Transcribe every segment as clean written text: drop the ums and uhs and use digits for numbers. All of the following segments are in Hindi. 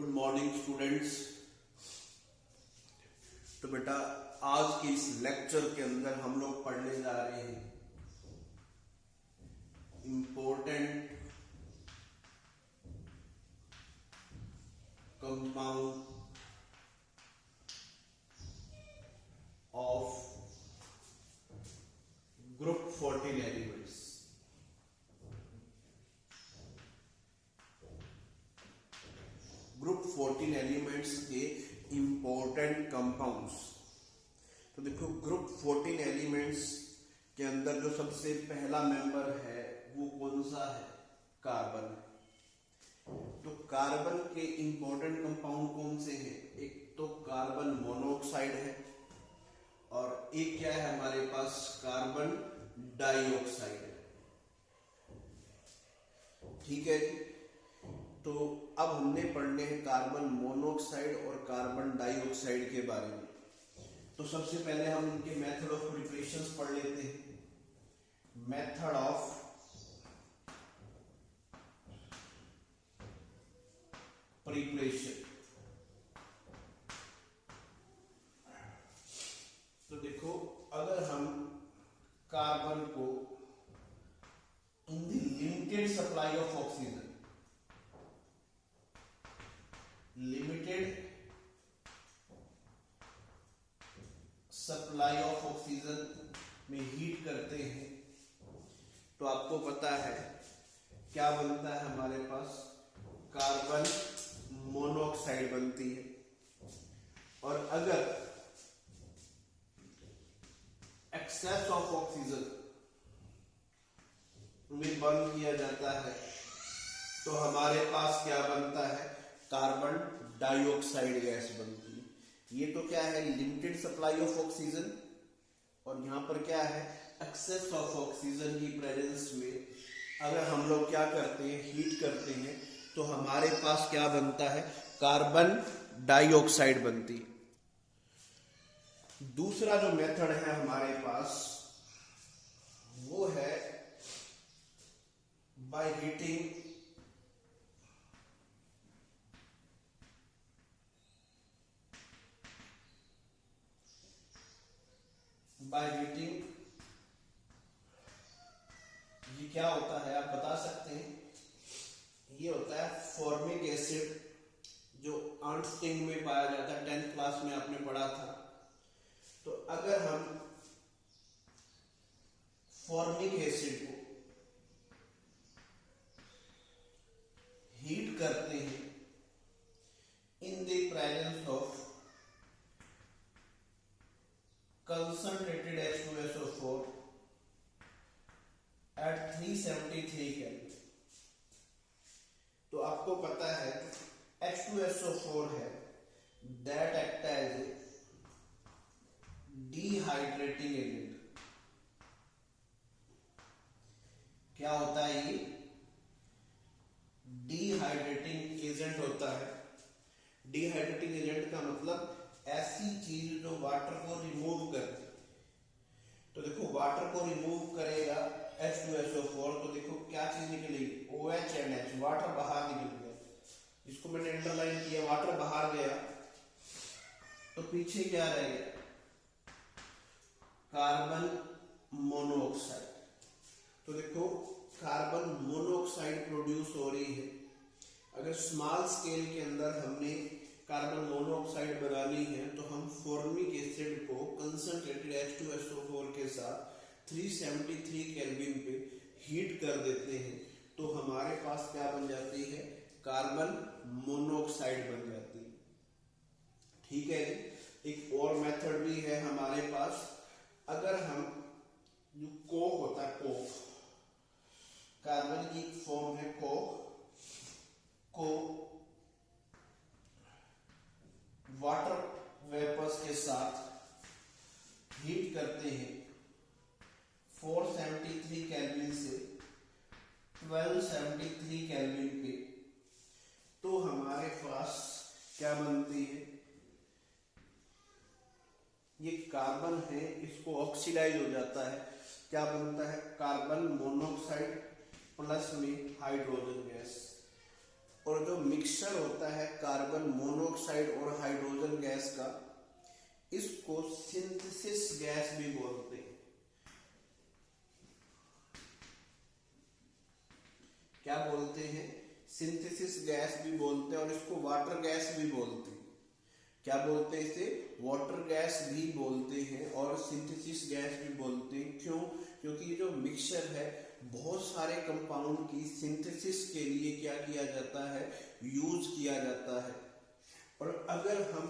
Good morning students. तो बेटा आज के इस लेक्चर के अंदर हम लोग पढ़ने जा रहे हैं important compound of group 14 elements. Group 14 elements के इंपॉर्टेंट कंपाउंड्स। तो देखो ग्रुप 14 एलिमेंट्स के अंदर जो सबसे पहला मेंबर है वो कौन सा है? कार्बन। तो कार्बन के इंपॉर्टेंट कंपाउंड कौन से हैं? एक तो कार्बन मोनोऑक्साइड है और एक क्या है हमारे पास? कार्बन डाइऑक्साइड है। ठीक है जी। तो अब हमने पढ़ने हैं कार्बन मोनोऑक्साइड और कार्बन डाइऑक्साइड के बारे में। तो सबसे पहले हम इनके मेथड ऑफ प्रिपरेशन पढ़ लेते हैं। Method of preparation. तो देखो अगर हम कार्बन को in the limited supply of oxygen, limited supply of oxygen में हीट करते हैं तो आपको पता है क्या बनता है हमारे पास? कार्बन मोनोऑक्साइड बनती है। और अगर एक्सेस ऑफ ऑक्सीजन में बर्न किया जाता है तो हमारे पास क्या बनता है? कार्बन डाइऑक्साइड गैस बनती है। ये तो क्या है? Limited supply of oxygen. और यहां पर क्या है? एक्सेस ऑफ ऑक्सीजन की प्रेजेंस में अगर हम लोग क्या करते हैं? हीट करते हैं तो हमारे पास क्या बनता है? कार्बन डाइऑक्साइड बनती है। दूसरा जो मेथड है हमारे पास वो है बाय हीटिंग ये क्या होता है आप बता सकते हैं? ये होता है फॉर्मिक एसिड, जो आर्नस्टीन में पाया जाता है। 10th क्लास में आपने पढ़ा था। तो अगर हम फॉर्मिक एसिड को हीट करते हैं in the presence of concentrated H2SO4 at 373 kelvin, तो आपको पता है H2SO4 है that act as a dehydrating agent। क्या होता है ये? डिहाइड्रेटिंग एजेंट होता है। डिहाइड्रेटिंग एजेंट का मतलब ऐसी चीज जो वाटर को रिमूव करती। तो देखो वाटर को रिमूव करेगा H2SO4 तो देखो क्या चीज निकलेगी? OH and H, वाटर बाहर निकल गया। इसको मैंने अंडरलाइन किया, वाटर बाहर गया तो पीछे क्या रहेगा? Carbon monoxide. तो देखो कार्बन मोनोऑक्साइड प्रोड्यूस हो रही है। अगर स्मॉल स्केल के अंदर हमने कार्बन मोनोऑक्साइड बनानी है तो हम फॉर्मिक एसिड को कंसंट्रेटेड H2SO4 के साथ 373 केल्विन पे हीट कर देते हैं तो हमारे पास क्या बन जाती है? कार्बन मोनोऑक्साइड बन जाती है। ठीक है जी। एक और मेथड भी है हमारे पास। अगर हम जो कोक होता है, कोक कार्बन की फॉर्म है कोक को वाटर वेपर्स के साथ हीट करते हैं 473 केल्विन से 1273 केल्विन पे तो हमारे पास क्या बनती है? ये कार्बन है, इसको ऑक्सीडाइज हो जाता है। क्या बनता है? कार्बन मोनोऑक्साइड प्लस में हाइड्रोजन गैस। और जो मिक्सचर होता है कार्बन मोनोऑक्साइड और हाइड्रोजन गैस का, इसको सिंथेसिस गैस भी बोलते हैं। क्या बोलते हैं? सिंथेसिस गैस भी बोलते हैं, और इसको वाटर गैस भी बोलते हैं। क्या बोलते हैं इसे? वाटर गैस भी बोलते हैं और सिंथेसिस गैस भी बोलते हैं। क्यों? क्योंकि ये जो मिक्सचर है बहुत सारे कंपाउंड की सिंथेसिस के लिए क्या किया जाता है? यूज किया जाता है। और अगर हम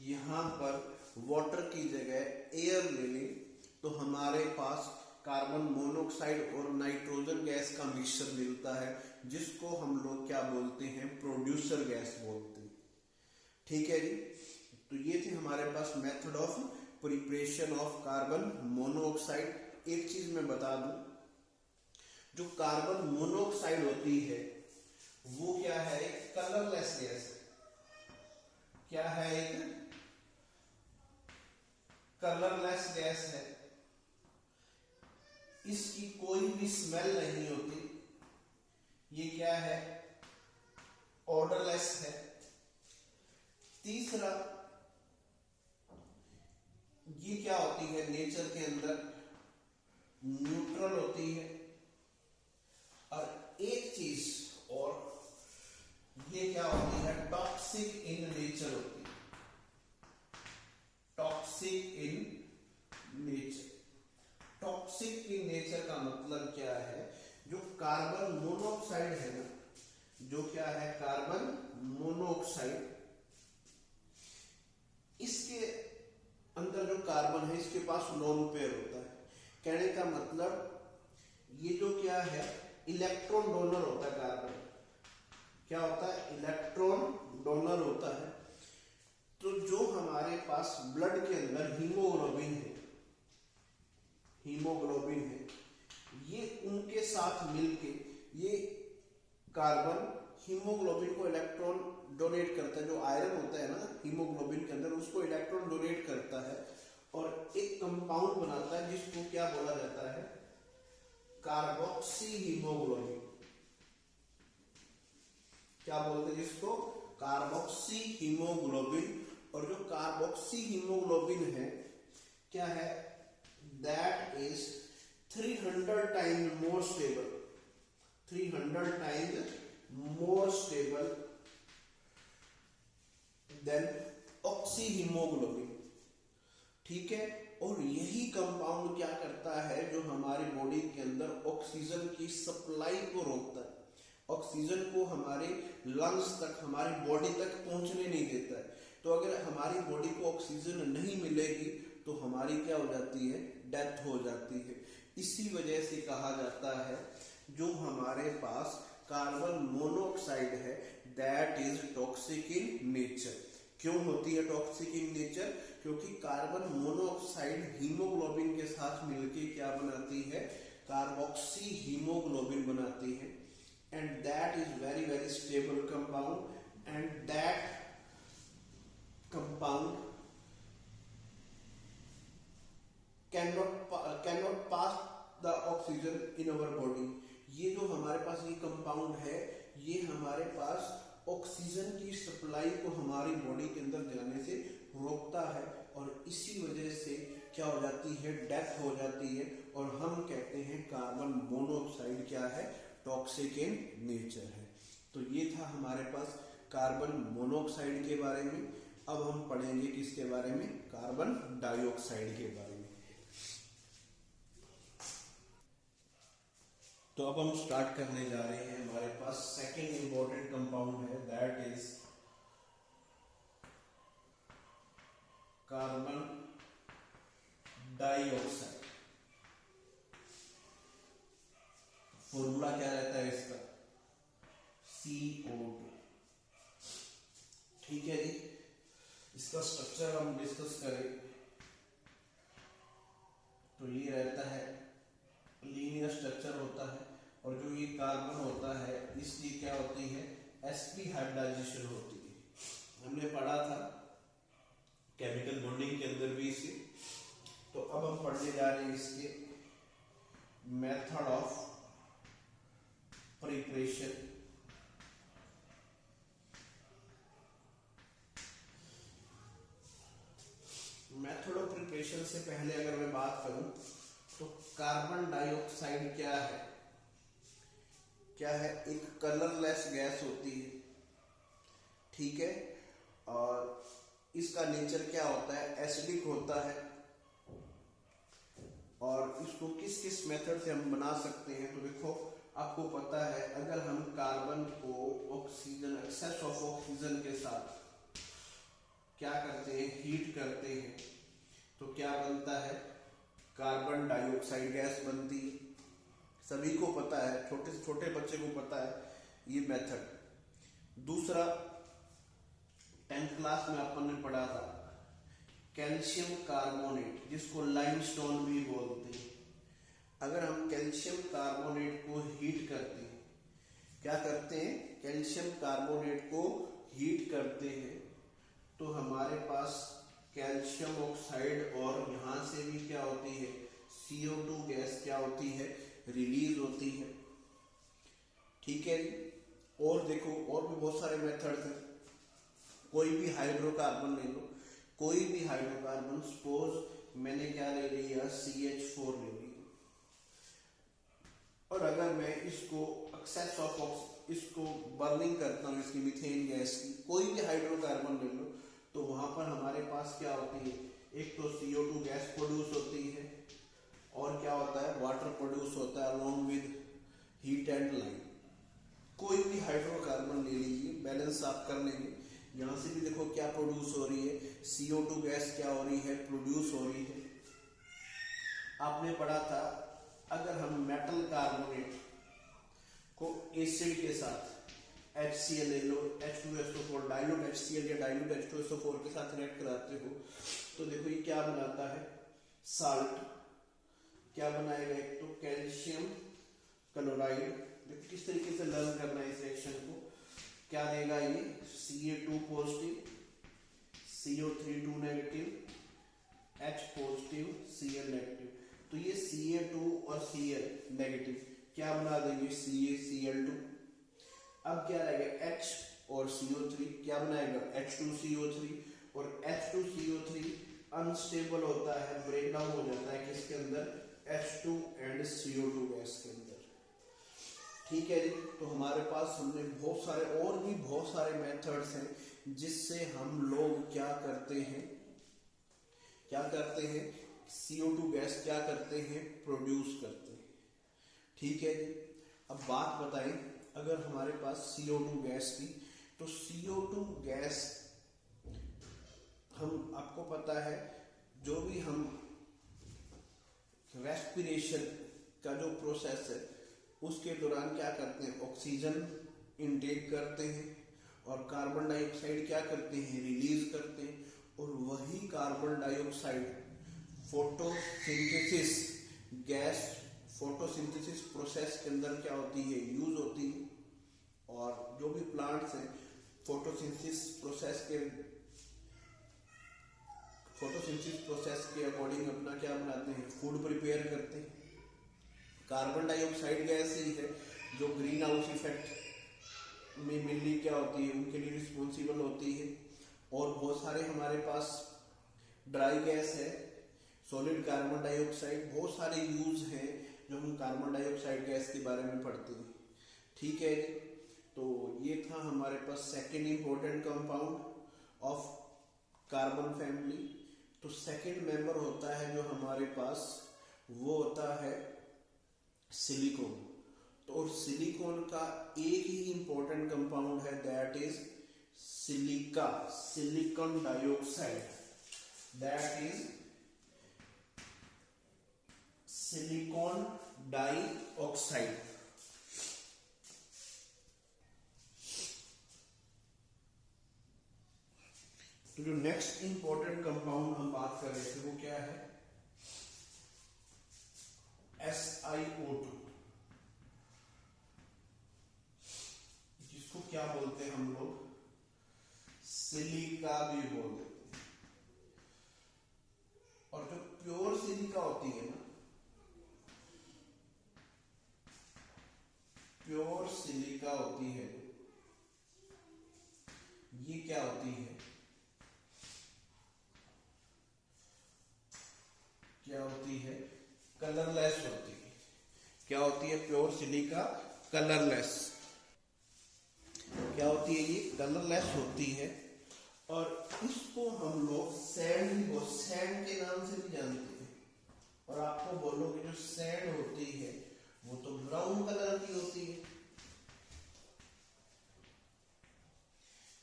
यहाँ पर वाटर की जगह एयर ले लें तो हमारे पास कार्बन मोनोऑक्साइड और नाइट्रोजन गैस का मिक्सचर मिलता है, जिसको हम लोग क्या बोलते हैं? प्रोड्यूसर गैस बोलते हैं। ठीक है जी। तो ये थे हमारे पास method of preparation of carbon monoxide. एक चीज मैं बता दूं, जो कार्बन मोनोऑक्साइड होती है वो क्या है? एक कलरलेस गैस है। क्या है? एक कलरलेस गैस है। इसकी कोई भी स्मेल नहीं होती। ये क्या है? ऑडरलेस है। तीसरा, ये क्या होती है? नेचर के अंदर न्यूट्रल होती है। और एक चीज और, ये क्या होती है? टॉक्सिक इन नेचर होती है। Toxic in nature. Toxic in nature का मतलब क्या है? जो कार्बन मोनोऑक्साइड है ना, जो क्या है? कार्बन मोनोऑक्साइड, इसके अंदर जो कार्बन है इसके पास लोन पेयर होता है। कहने का मतलब ये जो क्या है? इलेक्ट्रॉन डोनर होता है कार्बन। क्या होता है? इलेक्ट्रॉन डोनर होता है। तो जो हमारे पास ब्लड के अंदर हीमोग्लोबिन है, हीमोग्लोबिन है, ये उनके साथ मिलके ये कार्बन हीमोग्लोबिन को इलेक्ट्रॉन डोनेट करता है। जो आयरन होता है ना हीमोग्लोबिन के अंदर, उसको इलेक्ट्रॉन डोनेट करता है और एक कंपाउंड बनाता है जिसको क्या बोला जाता है? Carboxy haemoglobin. क्या बोलते हैं जिसको? Carboxy haemoglobin. और जो कार्बोक्सी हीमोग्लोबिन है क्या है? That is 300 times more stable. 300 times more stable then oxy haemoglobin. ठीक है। और यही कंपाउंड क्या करता है? जो हमारी बॉडी के अंदर ऑक्सीजन की सप्लाई को रोकता है। ऑक्सीजन को हमारे लंग्स तक, हमारी बॉडी तक पहुंचने नहीं देता है। तो अगर हमारी बॉडी को ऑक्सीजन नहीं मिलेगी तो हमारी क्या हो जाती है? डेथ हो जाती है। इसी वजह से कहा जाता है जो हमारे पास कार्बन मोनोऑक्साइड है that is toxic in nature. क्यों होती है टॉक्सिक इन नेचर? क्योंकि कार्बन मोनोऑक्साइड हीमोग्लोबिन के साथ मिलकर क्या बनाती है? कार्बोक्सी हीमोग्लोबिन बनाती है। And that is very very stable compound, and that compound cannot pass the oxygen in our body। ये जो हमारे पास ये कंपाउंड है, ये हमारे पास ऑक्सीजन की सप्लाई को हमारी बॉडी के अंदर जाने से रोकता है, और इसी वजह से क्या हो जाती है? डेथ हो जाती है। और हम कहते हैं कार्बन मोनोऑक्साइड क्या है? टॉक्सिक इन नेचर है। तो ये था हमारे पास कार्बन मोनोऑक्साइड के बारे में। अब हम पढ़ेंगे किसके बारे में? कार्बन डाइऑक्साइड के बारे में। तो अब हम स्टार्ट करने जा रहे हैं। हमारे पास सेकेंड इंपॉर्टेंट कंपाउंड है that is carbon dioxide. Formula क्या रहता है इसका? CO2। ठीक है जी। इसका स्ट्रक्चर हम डिस्कस करें तो ये रहता है लीनियर स्ट्रक्चर होता है, और जो ये कार्बन होता है इसकी क्या होती है? sp हाइब्रिडाइजेशन होती है। हमने पढ़ा था केमिकल बॉन्डिंग के अंदर भी इसे। तो अब हम पढ़ने जा रहे हैं इसके मेथड ऑफ प्रिपरेशन से पहले अगर मैं बात करूं तो कार्बन डाइऑक्साइड क्या है? एक कलरलेस गैस होती है, ठीक है। और इसका नेचर क्या होता है? एसिडिक होता है। और इसको किस किस मेथड से हम बना सकते हैं? तो देखो, आपको पता है अगर हम कार्बन को ऑक्सीजन, एक्सेस ऑफ ऑक्सीजन के साथ क्या करते हैं, हीट करते हैं, तो क्या बनता है? कार्बन डाइऑक्साइड गैस बनती है। सभी को पता है, छोटे से छोटे बच्चे को पता है ये मेथड। दूसरा, 10th क्लास में अपन ने पढ़ा था कैल्शियम कार्बोनेट, जिसको लाइमस्टोन भी बोलते हैं। अगर हम कैल्शियम कार्बोनेट को हीट करते हैं, क्या करते हैं? कैल्शियम कार्बोनेट को हीट करते हैं तो हमारे पास कैल्शियम ऑक्साइड और यहां से भी क्या होती है? CO2 गैस क्या होती है? रिलीज होती है, ठीक है। और देखो, और भी बहुत सारे मेथड्स हैं। कोई भी हाइड्रोकार्बन ले लो, कोई भी हाइड्रोकार्बन, सपोज मैंने क्या ले लिया? CH4 ले लिया। और अगर मैं इसको एक्सेस ऑफ इसको बर्निंग करता हूँ, इसकी मीथेन गैस की, कोई भी हाइड्रोकार्बन ले लो, तो वहां पर हमारे पास क्या होती है? एक तो CO2 गैस प्रोड्यूस होती है और क्या होता है? वाटर प्रोड्यूस होता है along with heat and light. कोई भी हाइड्रोकार्बन ले लीजिए, बैलेंस आप कर लेंगे। यहां से भी देखो क्या प्रोड्यूस हो रही है? CO2 गैस क्या हो रही है? प्रोड्यूस हो रही है। आपने पढ़ा था अगर हम मेटल कार्बोनेट को एसिड के साथ HCl ले लो, H2SO4, डाइल्यूट HCl या डाइल्यूट H2SO4 के साथ रिएक्ट कराते हो, तो देखो ये क्या बनाता है? साल्ट। क्या बनाएगा? एक तो कैल्शियम क्लोराइड। देखो किस तरीके से लर्न करना है इस रिएक्शन को। क्या देगा ये? Ca2 positive, CO3 2 negative, H positive, Cl negative. तो ये Ca2 और Cl नेगेटिव क्या बना देंगे? CaCl2। अब क्या रहेगा? H और CO3 क्या बनाएगा? H2CO3। और H2CO3 अनस्टेबल होता है, ब्रेकडाउन हो जाता है किसके अंदर? H2 एंड CO2 गैस के अंदर, ठीक है जी। तो हमारे पास हमने बहुत सारे और भी बहुत सारे मेथड्स हैं जिससे हम लोग क्या करते हैं? CO2 गैस क्या करते हैं? प्रोड्यूस करते हैं, ठीक है जी। अब बात बताएं, अगर हमारे पास CO2 गैस की, तो CO2 गैस हम, आपको पता है जो भी हम रेस्पिरेशन का जो प्रोसेस है उसके दौरान क्या करते हैं? ऑक्सीजन इनटेक करते हैं और कार्बन डाइऑक्साइड क्या करते हैं? रिलीज करते हैं। और वही carbon dioxide photosynthesis gas, photosynthesis process के अंदर क्या होती है? यूज होती है। और जो भी प्लांट्स हैं फोटोसिंथेसिस प्रोसेस के अकॉर्डिंग अपना क्या बनाते हैं? फूड प्रिपेयर करते हैं। कार्बन डाइऑक्साइड गैस ही है जो ग्रीन हाउस इफेक्ट में मेनली क्या होती है? उनके लिए रिस्पॉन्सिबल होती है। और बहुत सारे हमारे पास ड्राई गैस है, सॉलिड कार्बन डाइऑक्साइड, बहुत सारे यूज हैं जो हम कार्बन डाइऑक्साइड गैस के बारे में पढ़ते हैं, ठीक है। तो ये था हमारे पास second important compound of carbon family. तो सेकेंड मेंबर होता है जो हमारे पास, वो होता है सिलिकॉन। तो और सिलिकॉन का एक ही इंपॉर्टेंट कंपाउंड है, that is silica, silicon dioxide, that is silicon dioxide. तो जो नेक्स्ट इंपॉर्टेंट कंपाउंड हम बात कर रहे थे वो क्या है? SiO2, जिसको क्या बोलते हैं हम लोग? सिलिका भी बोल देते हैं। और जो प्योर सिलिका होती है ना, प्योर सिलिका होती है, ये क्या होती है? कलरलेस होती है। क्या होती है प्योर सिलिका? कलरलेस। क्या होती है ये? कलरलेस होती है। और इसको हम लोग सैंड के नाम से भी जानते हैं। और आपको बोलो कि जो सैंड होती है वो तो ब्राउन कलर की होती है।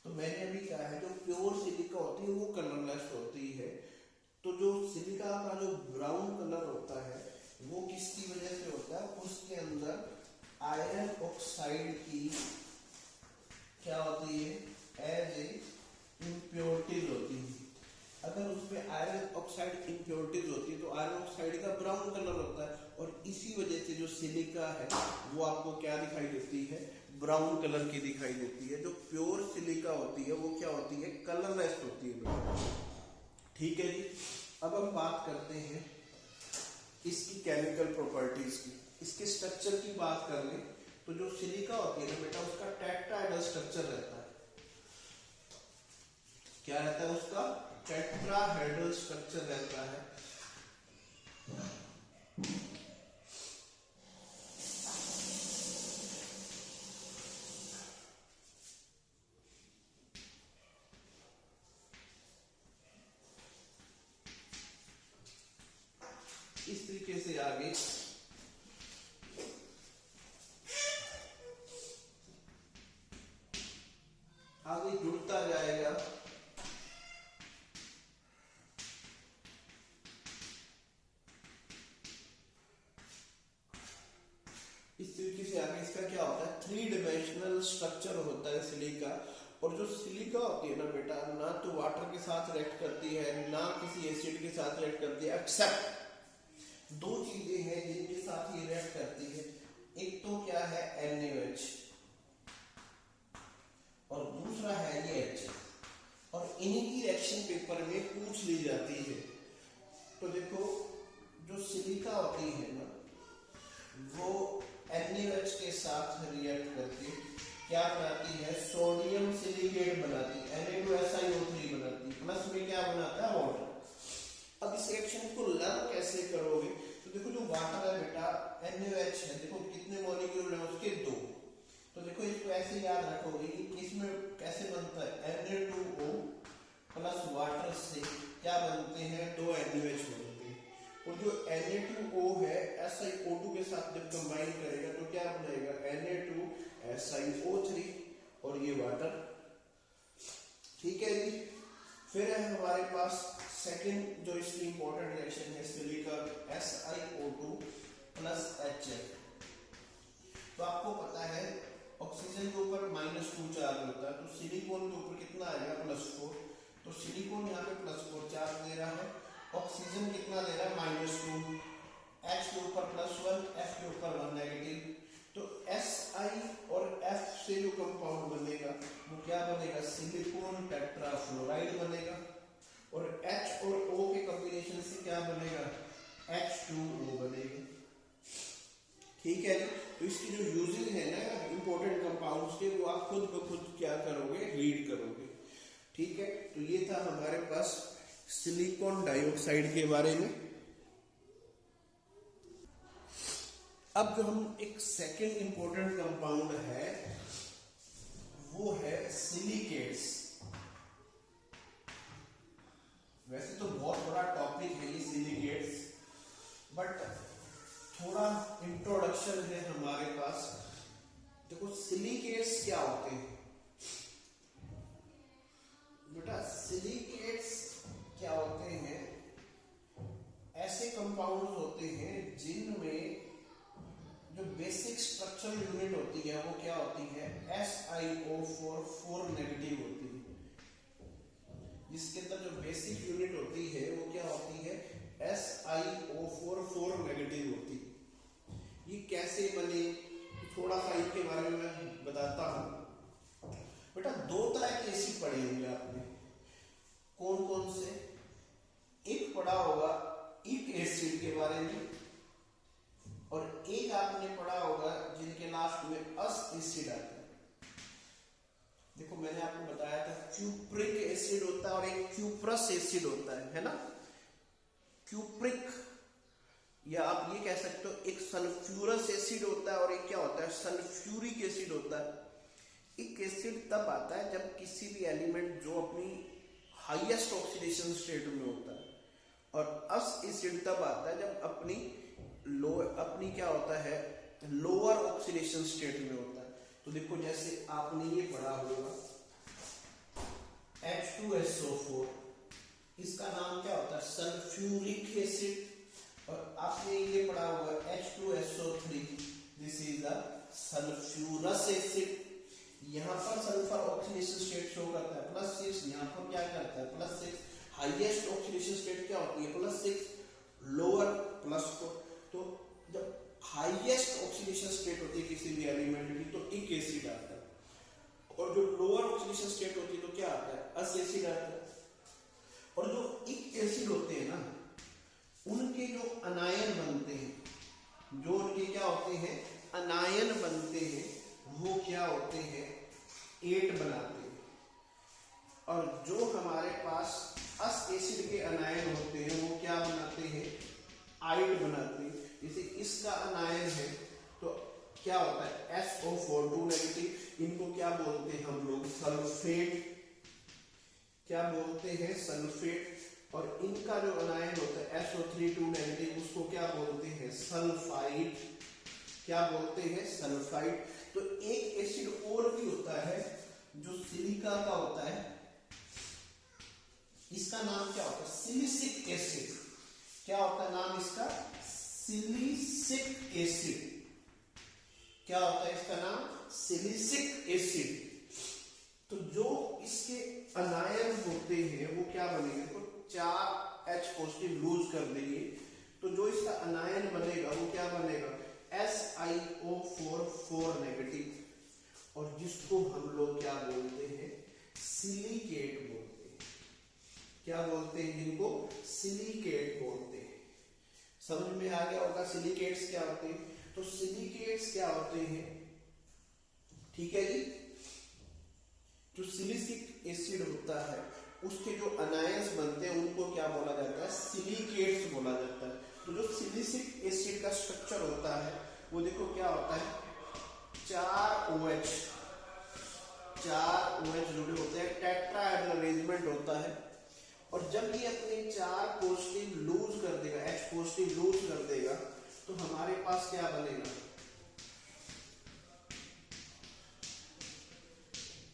तो मैंने अभी कहा है जो प्योर सिलिका होती है वो कलरलेस होती है। तो जो सिलिका का जो ब्राउन कलर होता है वो किसकी वजह से होता है? उसके अंदर आयरन ऑक्साइड की क्या होती है? एज ए इम्प्योरिटीज होती है। अगर उसमें आयरन ऑक्साइड इम्प्योरिटीज होती है तो आयरन ऑक्साइड का ब्राउन कलर होता है। और इसी वजह से जो सिलिका है वो आपको क्या दिखाई देती है? ब्राउन कलर की दिखाई देती है। जो प्योर सिलिका होती है वो क्या होती है? कलरलेस होती है। ठीक है जी। अब हम बात करते हैं इसकी केमिकल प्रॉपर्टीज की। इसके स्ट्रक्चर की बात कर ले तो जो सिलिका होती है ना बेटा उसका टेट्राहेड्रल स्ट्रक्चर रहता है। क्या रहता है उसका? टेट्राहेड्रल स्ट्रक्चर रहता है। इस तरीके से आगे जुड़ता जाएगा। इस तरीके से आगे इसका क्या होता है? 3 डायमेंशनल स्ट्रक्चर होता है सिलिका। और जो सिलिका होती है ना बेटा ना तो वाटर के साथ रिएक्ट करती है ना किसी एसिड के साथ रिएक्ट करती है, एक्सेप्ट 2 चीजें हैं जिनके साथ ये रिएक्ट करती है। एक तो क्या है? NaOH और दूसरा है ये HF। और इन्हीं की रिएक्शन पेपर में पूछ ली जाती है। तो देखो जो सिलिका होती है ना वो NaOH के साथ रिएक्ट करके क्या बनाती है? सोडियम सिलिकेट बनाती है, Na2SiO3 बनाती है। प्लस में क्या बनाता है? वाटर। अब इस रिएक्शन को लर्न कैसे करोगे? तो देखो जो वाटर है बेटा NaOH है, देखो कितने मॉलिक्यूल है उसके? 2। तो देखो इसको ऐसे याद रखोगे कि इसमें कैसे बनता है? Na2O प्लस वाटर से क्या बनते हैं? 2 NaOH बनते हैं। और जो Na2O है SiO2 के साथ जब कंबाइन करेगा तो क्या बनेगा? Na2SiO3 और ये वाटर। ठीक है जी। फिर है हमारे पास सेकंड जो इसकी इंपॉर्टेंट रिएक्शन है सिलिका SiO2 प्लस HF। तो आपको पता है ऑक्सीजन के ऊपर -2 चार्ज होता है तो सिलिकॉन के ऊपर कितना आएगा? +4। तो सिलिकॉन यहाँ पे +4 चार्ज दे रहा है। ऑक्सीजन कितना दे रहा है? -2। H के ऊपर +1, F के ऊपर 1 नेगेटिव। तो Si और F से जो कंपाउंड बनेगा वो क्या बनेगा? सिलिकॉन टेट्राफ्लोराइड बनेगा। और H और O के कॉम्बिनेशन से क्या बनेगा? H2O बनेगा। ठीक है। तो इसकी जो यूजिंग है ना इंपॉर्टेंट कंपाउंड्स के वो आप खुद ब खुद क्या करोगे? रीड करोगे। ठीक है। तो ये था हमारे पास सिलिकॉन डाइऑक्साइड के बारे में। अब जो हम एक सेकेंड इंपॉर्टेंट कंपाउंड है वो है सिलिकेट्स। वैसे तो बहुत बड़ा टॉपिक है ये सिलिकेट्स, बट थोड़ा इंट्रोडक्शन है हमारे पास। देखो सिलिकेट्स क्या होते हैं बेटा? सिलिकेट्स क्या होते हैं? ऐसे कंपाउंड्स होते हैं जिनमें जो बेसिक स्ट्रक्चरल यूनिट होती है वो क्या होती है? SiO4 नेगेटिव होती है। जिसके अंदर जो बेसिक यूनिट होती है वो क्या होती है? SiO4 नेगेटिव होती है। ये कैसे बने थोड़ा सा इसके बारे में मैं बताता हूं। बेटा 2 तरह के एसिड पढ़े होंगे आपने। कौन कौन से? एक पढ़ा होगा इक एसिड के बारे में और एक आपने पढ़ा होगा जिनके लास्ट में अस एसिड आता है। देखो मैंने आपको बताया था क्यूप्रिक एसिड होता है और एक क्यूप्रस एसिड होता है ना? क्यूप्रिक या आप ये कह सकते हो एक सल्फ्यूरस एसिड होता है और एक क्या होता है, सल्फ्यूरिक एसिड होता है। एक एसिड तब आता है जब किसी भी एलिमेंट जो अपनी हाईएस्ट ऑक्सीडेशन स्टेट में होता है, और अस एसिड तब आता है जब अपनी क्या होता है, लोअर ऑक्सीडेशन स्टेट में होता है। तो देखो जैसे आपने ये पढ़ा होगा H2SO4, इसका नाम क्या होता है, सल्फ्यूरिक एसिड। और आपने ये पढ़ा हुआ H2SO3, this is the sulphurous acid. यहाँ पर सल्फर ऑक्सीडेशन स्टेट शो करता है +6, यहाँ पर क्या करता है +6। हाईएस्ट ऑक्सीडेशन स्टेट क्या होती है +6, लोअर +4। तो जब हाईएस्ट ऑक्सीडेशन स्टेट होती है किसी भी एलिमेंट की तो एक एसिड आता है, और जो लोअर ऑक्सीडेशन स्टेट होती है तो क्या आता है, अस एसिड आता है। और जो एक एसिड होते हैं ना, उनके जो अनायन बनते हैं, जो उनके क्या होते हैं अनायन बनते हैं, वो क्या होते हैं 8 बनाते हैं। और जो हमारे पास अस एसिड के अनायन होते हैं वो क्या बनाते हैं, 8 बनाते हैं। जैसे इसका अनायन है तो क्या होता है SO4 2 नेगेटिव, इनको क्या बोलते हैं हम लोग सल्फेट, क्या बोलते हैं सल्फेट। और इनका जो अनायन होता है SO3 2 नेगेटिव, उसको क्या बोलते हैं सल्फाइड, क्या बोलते हैं सल्फाइड। तो एक एसिड और भी होता है जो सिलिका का होता है, इसका नाम क्या होता है सिलिसिक एसिड। क्या होता है नाम इसका, सिलिसिक एसिड। क्या होता है इसका नाम, सिलिसिक एसिड। तो जो इसके अनायन होते हैं वो क्या बनेंगे, तो 4 H पॉजिटिव लूज कर देंगे, तो जो इसका अनायन बनेगा वो क्या बनेगा SiO4 4 नेगेटिव। और जिसको हम लोग क्या बोलते हैं सिलिकेट बोलते हैं। क्या बोलते हैं, जिनको सिलिकेट बोलते हैं। समझ में आ गया होगा सिलिकेट्स क्या होते हैं। तो सिलिकेट्स क्या होते हैं, ठीक है जी। जो सिलिसिक एसिड होता है उसके जो अनायंस बनते हैं उनको क्या बोला जाता है, सिलिकेट्स बोला जाता है। तो जो सिलिसिक एसिड का स्ट्रक्चर होता है वो देखो क्या होता है, 4 OH जुड़े होते हैं, टेट्राहेड्रल अरेंजमेंट होता है। और जब ये अपने 4 पॉजिटिव लूज कर देगा, H पॉजिटिव लूज कर देगा, तो हमारे पास क्या बनेगा,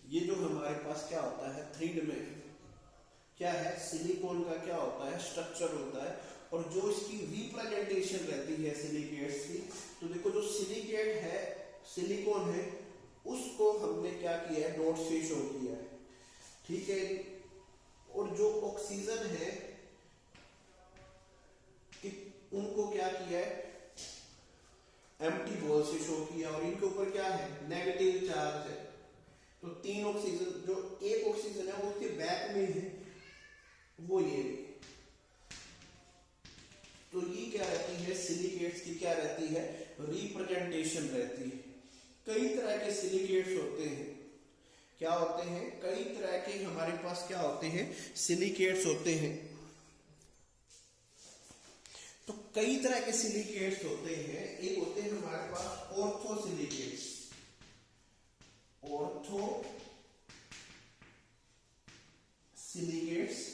ये जो हमारे पास क्या होता है 3 डायमेंशन क्या है, सिलिकॉन का क्या होता है स्ट्रक्चर होता है। और जो इसकी रिप्रेजेंटेशन रहती है सिलिकेट्स की, तो देखो जो सिलिकेट है, सिलिकॉन है, उसको हमने क्या किया है डॉट से शो किया है, ठीक है। और जो ऑक्सीजन है उनको क्या किया है एम्प्टी बॉल से शो किया, और इनके ऊपर क्या है नेगेटिव चार्ज है। तो 3 ऑक्सीजन, जो एक ऑक्सीजन है वो उसके बैक में है, वो ये। तो ये क्या रहती है सिलिकेट्स की, क्या रहती है रिप्रेजेंटेशन रहती है। कई तरह के सिलिकेट्स होते हैं, क्या होते हैं, कई तरह के हमारे पास क्या होते हैं सिलिकेट्स होते हैं। तो कई तरह के सिलिकेट्स होते हैं। एक होते हैं हमारे पास ऑर्थो सिलिकेट्स, ऑर्थो सिलिकेट्स।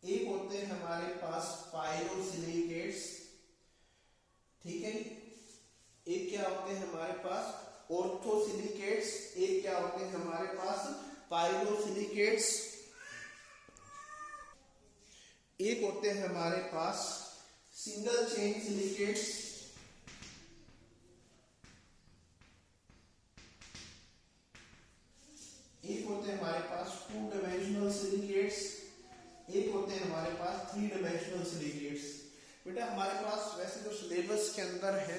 एक होते हैं हमारे पास पायरो सिलिकेट्स, ठीक है। एक क्या होते हैं हमारे पास ऑर्थो सिलिकेट्स, एक क्या होते हैं हमारे पास पायरो सिलिकेट्स। एक होते हैं हमारे पास सिंगल चेन सिलिकेट्स, एक होते हैं हमारे पास 2 डायमेंशनल सिलिकेट्स, एक होते हैं हमारे पास 3 डायमेंशनल सिलिकेट्स। बेटा हमारे पास वैसे जो सिलेबस के अंदर है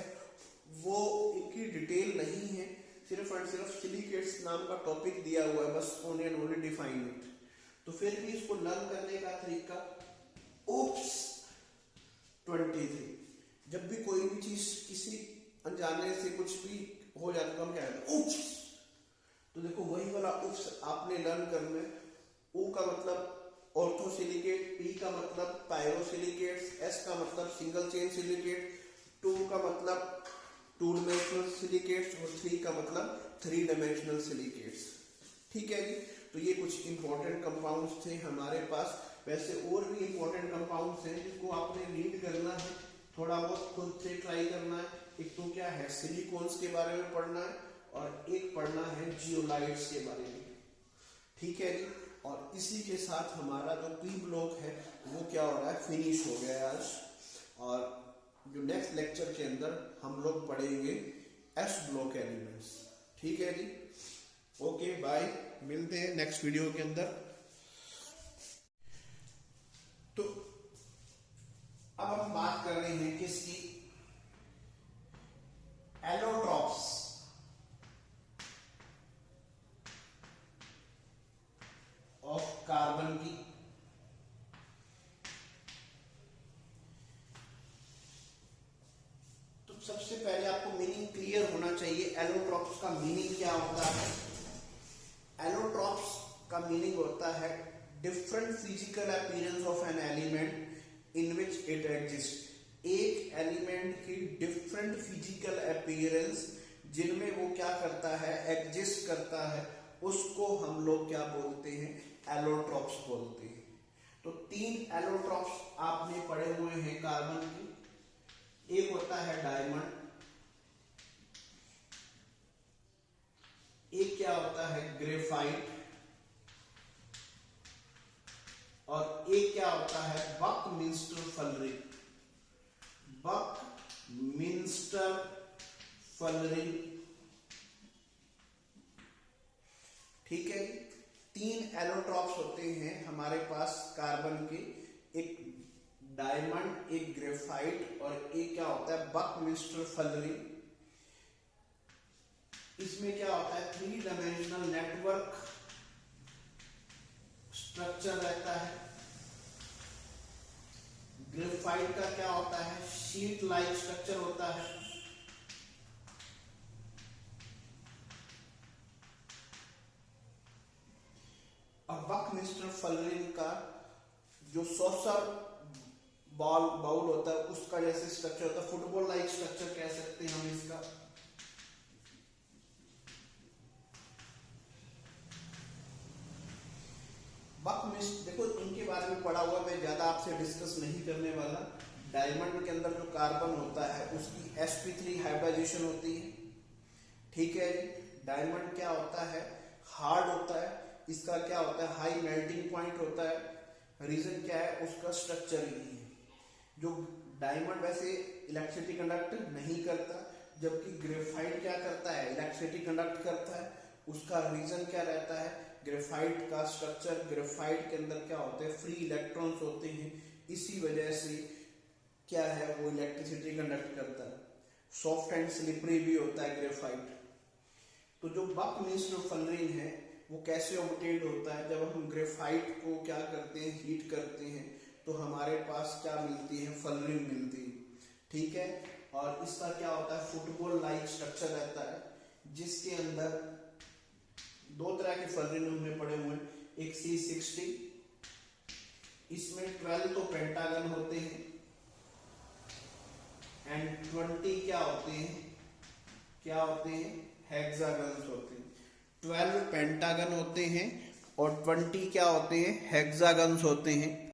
वो इनकी डिटेल नहीं है, सिर्फ और सिर्फ सिलिकेट्स नाम का टॉपिक दिया हुआ है, बस only and only define it. तो फिर भी इसको लर्न करने का तरीका, ओप्स 23, जब भी कोई भी चीज किसी अनजाने से कुछ भी हो जाता है तो हम क्या कहते हैं उप्स। तो देखो वही वाला उप्स आपने लर्न करना है। ओ का मतलब ऑर्थोसिलिकेट, P का मतलब पायरोसिलिकेट्स, S का मतलब सिंगल चेन सिलिकेट, 2 का मतलब 2 डायमेंशनल सिलिकेट्स और 3 का मतलब 3 डायमेंशनल सिलिकेट्स। ठीक है जी। तो ये कुछ इंपॉर्टेंट कंपाउंड्स थे हमारे पास। वैसे और भी इंपॉर्टेंट कंपाउंड्स हैं जिसको आपने रीड करना है, थोड़ा बहुत खुद से ट्राई करना है। एक तो क्या है, सिलिकॉन्स के बारे में पढ़ना है और एक पढ़ना है जियोलाइट्स के बारे में। ठीक है जी। और इसी के साथ हमारा जो पी ब्लॉक है वो क्या हो रहा है, फिनिश हो गया आज। और जो नेक्स्ट लेक्चर के अंदर हम लोग पढ़ेंगे एस ब्लॉक एलिमेंट्स। ठीक है जी। ओके बाय, मिलते हैं नेक्स्ट वीडियो के अंदर। तो अब हम बात कर रहे हैं किसकी, एलोट्रॉप्स ऑफ कार्बन की। तो सबसे पहले आपको मीनिंग क्लियर होना चाहिए, एलोट्रॉप्स का मीनिंग क्या होता है। एलोट्रॉप्स का मीनिंग होता है different physical appearance of an element in which it exist. एक एलिमेंट की डिफरेंट फिजिकल अपीयरेंस जिनमें वो क्या करता है, एग्जिस्ट करता है, उसको हम लोग क्या बोलते हैं, एलोट्रॉप्स बोलते हैं। तो 3 एलोट्रॉप्स आपने पढ़े हुए हैं कार्बन की। एक होता है डायमंड, एक क्या होता है ग्रेफाइट, और एक क्या होता है बकमिंस्टर फुलरिंग। बकमिंस्टर फुलरिंग। ठीक है। 3 एलोट्रॉप्स होते हैं हमारे पास कार्बन के, एक डायमंड, एक ग्रेफाइट और एक क्या होता है बकमिंस्टर फुलरिंग। इसमें क्या होता है 3 डायमेंशनल नेटवर्क स्ट्रक्चर रहता है। ग्रेफाइट का क्या होता है, शीट लाइक स्ट्रक्चर होता है। अब बकमिंस्टर फुलरिंग का जो सॉसर बाउल होता है उसका जैसे स्ट्रक्चर होता है, फुटबॉल लाइक स्ट्रक्चर कह सकते हैं हम इसका। बकमिंस्टर देखो इनके बारे में पढ़ा हुआ, मैं ज्यादा आपसे डिस्कस नहीं करने वाला। डायमंड के अंदर जो कार्बन होता है उसकी sp3 हाइब्रिडाइजेशन होती है। ठीक है। डायमंड क्या होता है, हार्ड होता है, इसका क्या होता है हाई मेल्टिंग पॉइंट होता है। रीजन क्या है, उसका स्ट्रक्चर ही है। जो डायमंड वैसे इलेक्ट्रिसिटी कंडक्ट नहीं करता, जबकि ग्रेफाइट क्या करता है, इलेक्ट्रिसिटी कंडक्ट करता है। उसका रीजन क्या रहता है, ग्रेफाइट का स्ट्रक्चर, ग्रेफाइट के अंदर क्या होते हैं फ्री इलेक्ट्रॉन्स होते हैं, इसी वजह से क्या है वो इलेक्ट्रिसिटी कंडक्ट करता है। सॉफ्ट एंड स्लिपरी भी होता है ग्रेफाइट। तो जो बकमिंस्टर फुलरिंग है वो कैसे ऑब्टेन्ड होता है, जब हम ग्रेफाइट को क्या करते हैं, हीट करते हैं, तो हमारे पास क्या मिलती है, फुलरिंग मिलती है। ठीक है। और इसका क्या होता है फुटबॉल लाइक स्ट्रक्चर रहता है, जिसके अंदर 2 तरह के फुलरिंग हमने पढ़े हुए हैं। एक C60, इसमें 12 तो पेंटागन होते हैं एंड 20 क्या होते हैं हेक्सागन्स होते हैं। 12 पेंटागन होते हैं और 20 क्या होते हैं, हेक्सागन्स होते हैं।